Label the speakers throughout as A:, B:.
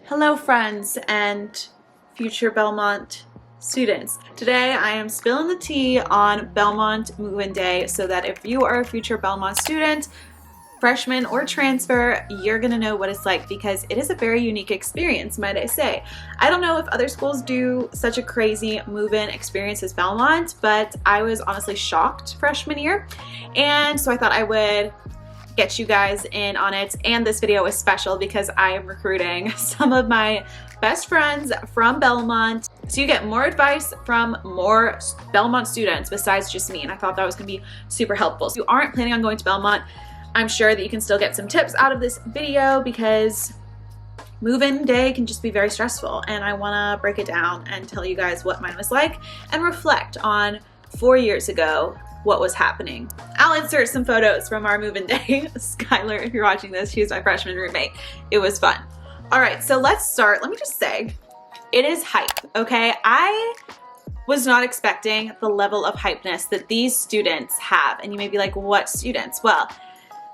A: Hello friends and future Belmont students. Today I am spilling the tea on Belmont Move-in Day so that if you are a future Belmont student, freshman or transfer, you're gonna know what it's like because it is a very unique experience, might I say. I don't know if other schools do such a crazy move-in experience as Belmont, but I was honestly shocked freshman year, and so I thought I would get you guys in on it. And this video is special because I am recruiting some of my best friends from Belmont, so you get more advice from more Belmont students besides just me, and I thought that was gonna be super helpful. So if you aren't planning on going to Belmont, I'm sure that you can still get some tips out of this video because move-in day can just be very stressful, and I want to break it down and tell you guys what mine was like and reflect on 4 years ago what was happening. I'll insert some photos from our move-in day. Skylar, if you're watching this, she was my freshman roommate. It was fun. All right, so let's start. Let me just say, it is hype, okay? I was not expecting the level of hypeness that these students have, and you may be like, what students? Well,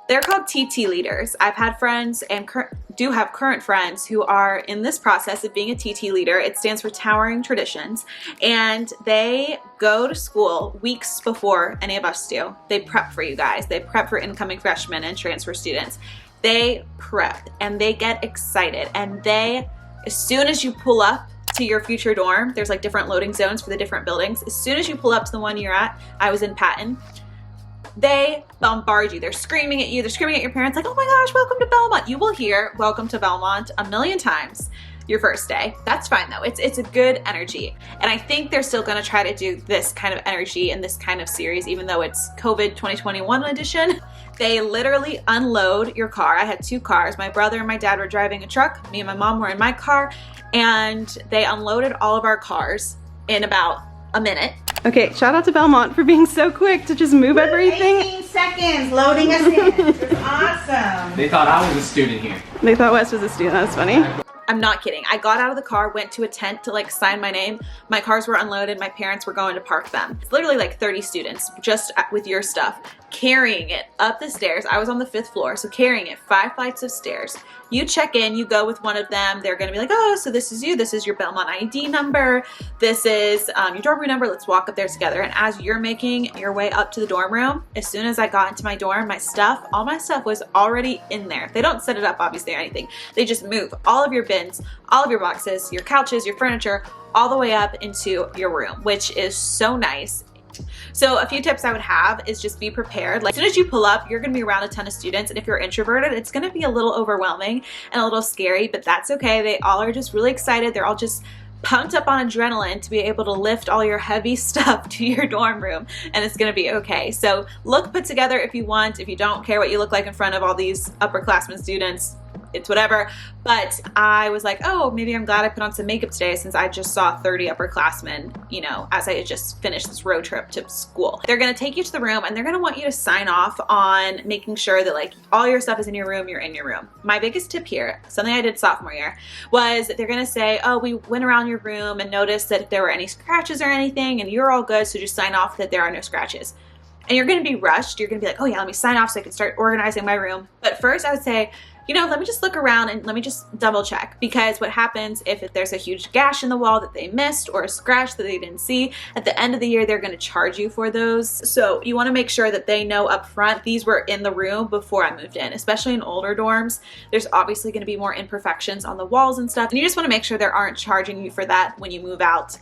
A: they're called TT leaders. I've had friends and do have current friends who are in this process of being a TT leader. It stands for Towering Traditions, and they go to school weeks before any of us do. They prep for you guys. They prep for incoming freshmen and transfer students. They prep and they get excited, and they, as soon as you pull up to your future dorm, there's like different loading zones for the different buildings. As soon as you pull up to the one you're at, I was in Patton, they bombard you. They're screaming at you. They're screaming at your parents like, oh my gosh, welcome to Belmont. You will hear welcome to Belmont a million times your first day. That's fine though. It's a good energy. And I think they're still gonna try to do this kind of energy in this kind of series, even though it's COVID 2021 edition. They literally unload your car. I had two cars. My brother and my dad were driving a truck. Me and my mom were in my car, and they unloaded all of our cars in about a minute.
B: Okay, shout out to Belmont for being so quick to just move everything.
C: 18 seconds loading us in. It's awesome.
D: They thought I was a student here.
B: They thought Wes was a student. That's funny.
A: I'm not kidding. I got out of the car, went to a tent to like sign my name. My cars were unloaded. My parents were going to park them. It's literally like 30 students just with your stuff, carrying it up the stairs. I was on the 5th floor, so carrying it 5 flights of stairs. You check in, you go with one of them. They're gonna be like, oh, so this is you. This is your Belmont ID number. This is your dorm room number. Let's walk up there together. And as you're making your way up to the dorm room, as soon as I got into my dorm, all my stuff was already in there. They don't set it up obviously or anything. They just move all of your bins, all of your boxes, your couches, your furniture, all the way up into your room, which is so nice. So a few tips I would have is just be prepared. Like as soon as you pull up, you're gonna be around a ton of students, and if you're introverted, it's gonna be a little overwhelming and a little scary, but that's okay. They all are just really excited. They're all just pumped up on adrenaline to be able to lift all your heavy stuff to your dorm room, and it's gonna be okay. So look put together if you want. If you don't care what you look like in front of all these upperclassmen students, it's whatever. But I was like, oh, maybe I'm glad I put on some makeup today since I just saw 30 upperclassmen, you know, as I had just finished this road trip to school. They're gonna take you to the room and they're gonna want you to sign off on making sure that like all your stuff is in your room, you're in your room. My biggest tip here, something I did sophomore year, was they're gonna say, oh, we went around your room and noticed that if there were any scratches or anything, and you're all good, so just sign off that there are no scratches. And you're gonna be rushed. You're gonna be like, oh yeah, let me sign off so I can start organizing my room. But first I would say, you know, let me just look around and let me just double check, because what happens if there's a huge gash in the wall that they missed or a scratch that they didn't see, at the end of the year, they're gonna charge you for those. So you wanna make sure that they know up front, these were in the room before I moved in, especially in older dorms. There's obviously gonna be more imperfections on the walls and stuff. And you just wanna make sure they aren't charging you for that when you move out,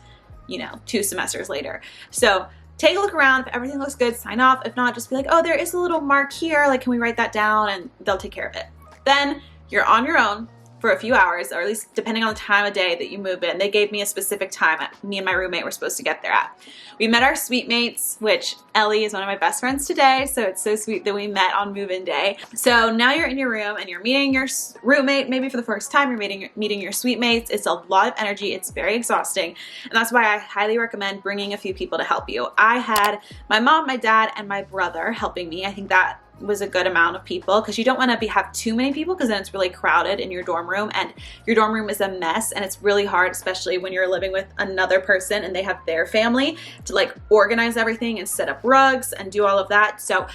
A: you know, 2 semesters later. So take a look around. If everything looks good, sign off. If not, just be like, oh, there is a little mark here. Like, can we write that down? And they'll take care of it. Then you're on your own for a few hours, or at least depending on the time of day that you move in. They gave me a specific time me and my roommate were supposed to get there at. We met our suite mates, which Ellie is one of my best friends today, so it's so sweet that we met on move-in day. So now you're in your room and you're meeting your roommate, maybe for the first time, you're meeting your suite mates. It's a lot of energy, it's very exhausting, and that's why I highly recommend bringing a few people to help you. I had my mom, my dad, and my brother helping me. I think that was a good amount of people, because you don't want to have too many people, because then it's really crowded in your dorm room, and your dorm room is a mess, and it's really hard, especially when you're living with another person and they have their family, to like organize everything and set up rugs and do all of that. So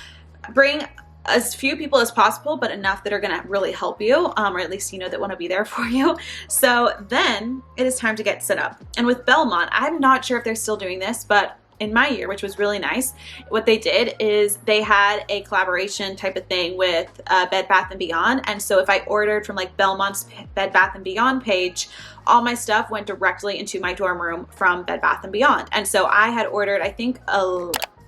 A: bring as few people as possible, but enough that are going to really help you, or at least, you know, that want to be there for you. So then it is time to get set up. And with Belmont, I'm not sure if they're still doing this, but in my year, which was really nice, what they did is they had a collaboration type of thing with Bed Bath & Beyond. And so if I ordered from like Belmont's Bed Bath & Beyond page, all my stuff went directly into my dorm room from Bed Bath & Beyond. And so I had ordered, I think,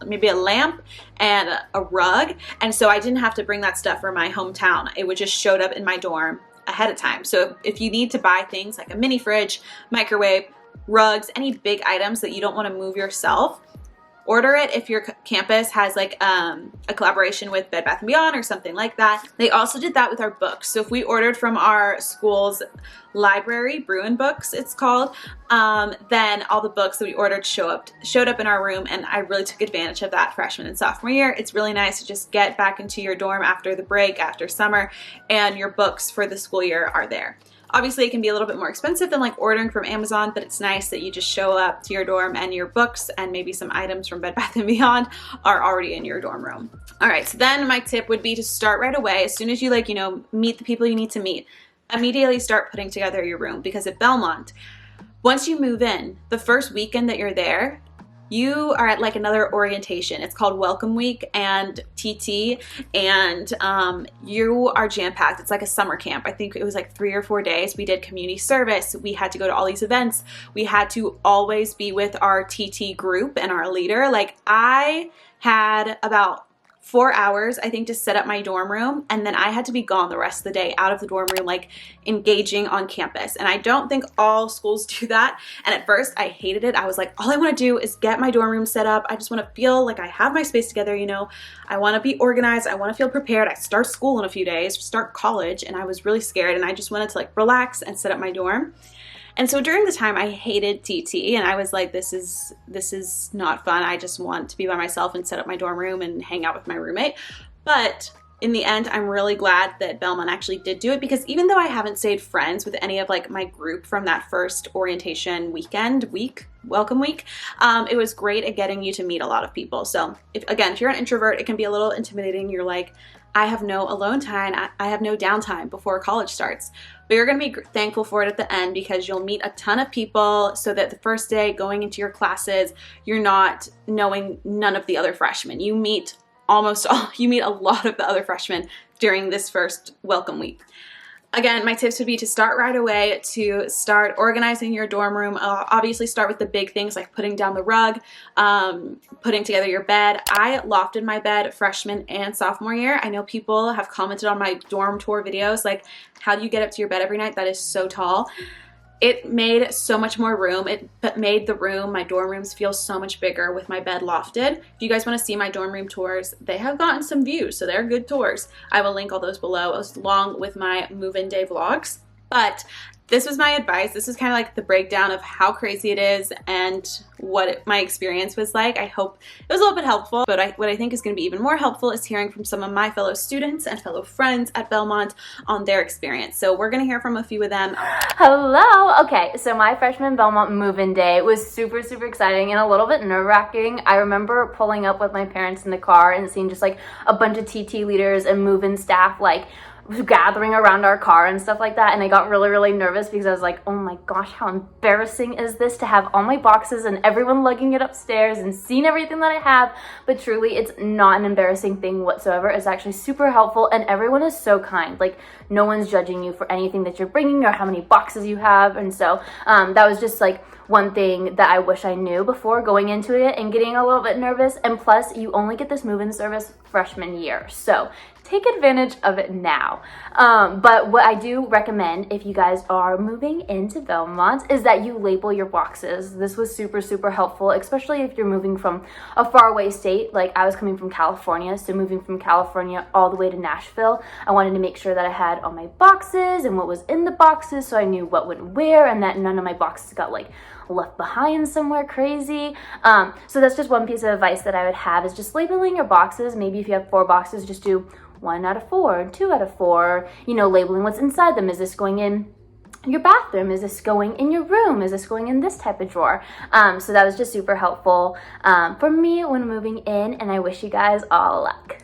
A: maybe a lamp and a rug, and so I didn't have to bring that stuff from my hometown. It would just showed up in my dorm ahead of time. So if you need to buy things like a mini fridge, microwave, rugs, any big items that you don't want to move yourself, order it if your campus has like a collaboration with Bed Bath & Beyond or something like that. They also did that with our books. So if we ordered from our school's library, Bruin Books it's called, then all the books that we ordered showed up in our room, and I really took advantage of that freshman and sophomore year. It's really nice to just get back into your dorm after the break, after summer, and your books for the school year are there. Obviously, it can be a little bit more expensive than like ordering from Amazon, but it's nice that you just show up to your dorm and your books and maybe some items from Bed Bath & Beyond are already in your dorm room. All right, so then my tip would be to start right away. As soon as you meet the people you need to meet, immediately start putting together your room, because at Belmont, once you move in, the first weekend that you're there, you are at like another orientation. It's called Welcome Week and TT, and you are jam-packed. It's like a summer camp. I think it was like 3 or 4 days. We did community service. We had to go to all these events. We had to always be with our TT group and our leader. Like, I had about 4 hours, I think, to set up my dorm room, and then I had to be gone the rest of the day out of the dorm room, like engaging on campus. And I don't think all schools do that. And at first I hated it. I was like, all I want to do is get my dorm room set up. I just want to feel like I have my space together, you know. I want to be organized. I want to feel prepared. I start school in a few days, start college, and I was really scared, and I just wanted to like relax and set up my dorm. And so during the time I hated TT, and I was like, this is not fun. I just want to be by myself and set up my dorm room and hang out with my roommate. But in the end, I'm really glad that Belmont actually did do it, because even though I haven't stayed friends with any of like my group from that first orientation welcome week, it was great at getting you to meet a lot of people. So if you're an introvert, it can be a little intimidating. You're like, I have no alone time. I have no downtime before college starts. But you're going to be thankful for it at the end, because you'll meet a ton of people, so that the first day going into your classes, you're not knowing none of the other freshmen. You meet a lot of the other freshmen during this first welcome week. Again, my tips would be to start right away, to start organizing your dorm room. Obviously start with the big things like putting down the rug, putting together your bed. I lofted my bed freshman and sophomore year. I know people have commented on my dorm tour videos, like, how do you get up to your bed every night? That is so tall. It made so much more room. It made my dorm rooms feel so much bigger with my bed lofted. If you guys want to see my dorm room tours, they have gotten some views, so they're good tours. I will link all those below, along with my move-in day vlogs. But this was my advice. This is kind of like the breakdown of how crazy it is and what my experience was like. I hope it was a little bit helpful, but what I think is going to be even more helpful is hearing from some of my fellow students and fellow friends at Belmont on their experience. So we're going to hear from a few of them.
D: Hello! Okay, so my freshman Belmont move-in day was super, super exciting and a little bit nerve-wracking. I remember pulling up with my parents in the car and seeing just like a bunch of TT leaders and move-in staff like gathering around our car and stuff like that, and I got really, really nervous because I was like, oh my gosh, how embarrassing is this to have all my boxes and everyone lugging it upstairs and seeing everything that I have. But truly, it's not an embarrassing thing whatsoever. It's actually super helpful, and everyone is so kind. Like, no one's judging you for anything that you're bringing or how many boxes you have. And so that was just like one thing that I wish I knew before going into it and getting a little bit nervous. And plus, you only get this move-in service freshman year, so take advantage of it now. But what I do recommend if you guys are moving into Belmont is that you label your boxes. This was super, super helpful, especially if you're moving from a faraway state. Like, I was coming from California, so moving from California all the way to Nashville, I wanted to make sure that I had all my boxes and what was in the boxes, so I knew what went where and that none of my boxes got like left behind somewhere crazy. So that's just one piece of advice that I would have, is just labeling your boxes. Maybe if you have 4 boxes, just do 1 out of 4, 2 out of 4, you know, labeling what's inside them. Is this going in your bathroom? Is this going in your room? Is this going in this type of drawer? So that was just super helpful for me when moving in, and I wish you guys all luck.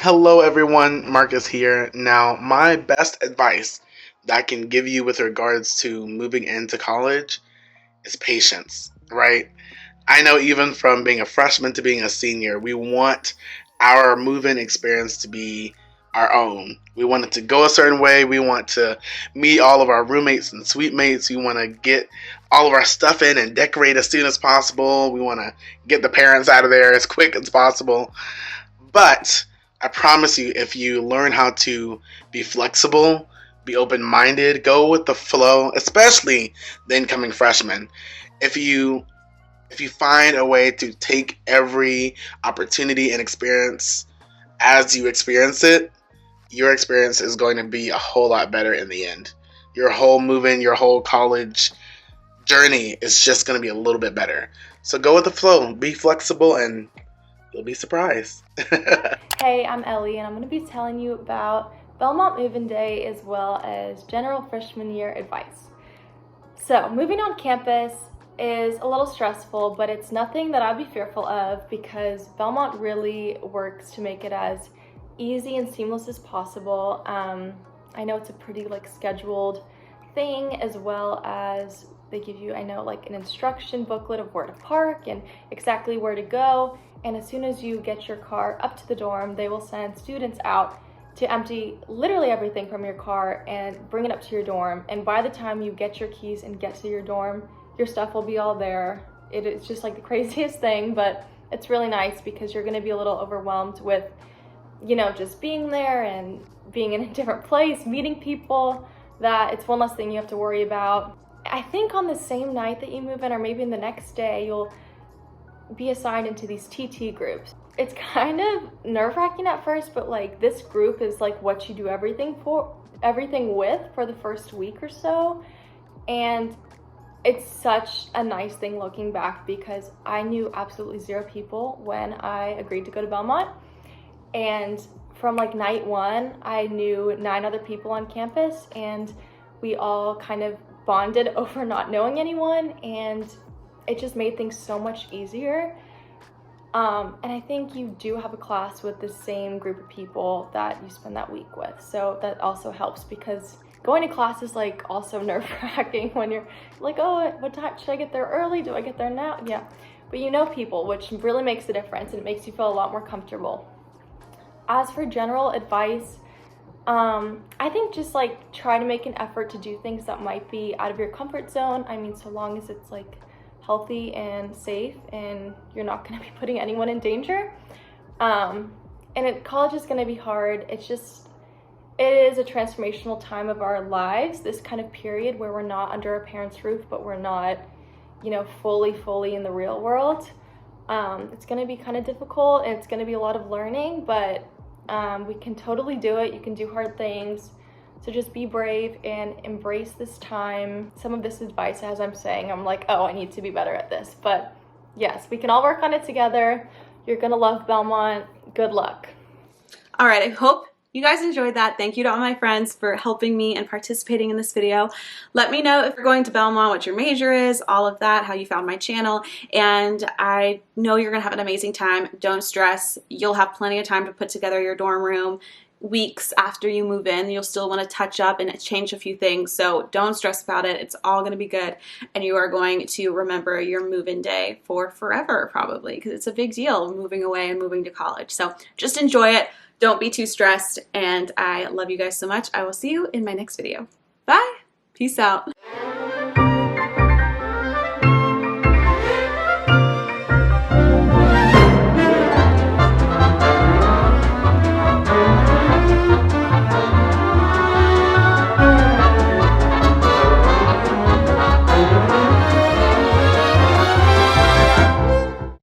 E: Hello everyone, Marcus here. Now, my best advice that I can give you with regards to moving into college is patience, right? I know even from being a freshman to being a senior, we want our move-in experience to be our own. We want it to go a certain way. We want to meet all of our roommates and suite mates. We want to get all of our stuff in and decorate as soon as possible. We want to get the parents out of there as quick as possible. But I promise you, if you learn how to be flexible, be open-minded, go with the flow, especially the incoming freshmen, if you find a way to take every opportunity and experience as you experience it, your experience is going to be a whole lot better in the end. Your whole move-in, your whole college journey is just going to be a little bit better. So go with the flow, be flexible, and you'll be surprised.
F: Hey, I'm Ellie, and I'm going to be telling you about Belmont Move-in Day as well as general freshman year advice. So, moving on campus is a little stressful, but it's nothing that I'd be fearful of because Belmont really works to make it as easy and seamless as possible. I know it's a pretty scheduled thing, as well as they give you, an instruction booklet of where to park and exactly where to go. And as soon as you get your car up to the dorm, they will send students out to empty literally everything from your car and bring it up to your dorm. And by the time you get your keys and get to your dorm, your stuff will be all there. It is just the craziest thing, but it's really nice because you're gonna be a little overwhelmed with, just being there and being in a different place, meeting people, that it's one less thing you have to worry about. I think on the same night that you move in, or maybe in the next day, you'll be assigned into these TT groups. It's kind of nerve-wracking at first, but this group is what you do everything with for the first week or so. And it's such a nice thing looking back because I knew absolutely zero people when I agreed to go to Belmont. And from night one, I knew 9 other people on campus, and we all kind of bonded over not knowing anyone, and it just made things so much easier. And I think you do have a class with the same group of people that you spend that week with, so that also helps because going to class is also nerve-wracking when you're oh, what time should I get there early? Do I get there now? Yeah, but you know people, which really makes a difference, and it makes you feel a lot more comfortable. As for general advice, I think just try to make an effort to do things that might be out of your comfort zone. I mean, so long as it's healthy and safe and you're not going to be putting anyone in danger. College is going to be hard. It is a transformational time of our lives, this kind of period where we're not under our parents' roof, but we're not, fully in the real world. It's going to be kind of difficult, and it's going to be a lot of learning, but we can totally do it. You can do hard things. So just be brave and embrace this time. Some of this advice, as I'm saying, I'm oh, I need to be better at this. But yes, we can all work on it together. You're going to love Belmont. Good luck.
A: All right, I hope you guys enjoyed that. Thank you to all my friends for helping me and participating in this video. Let me know if you're going to Belmont, what your major is, all of that, how you found my channel. And I know you're gonna have an amazing time. Don't stress. You'll have plenty of time to put together your dorm room. Weeks after you move in, you'll still want to touch up and change a few things, so don't stress about it. It's all going to be good, and you are going to remember your move-in day for forever, probably, because it's a big deal moving away and moving to college. So just enjoy it. Don't be too stressed, and I love you guys so much. I will see you in my next video. Bye. Peace out.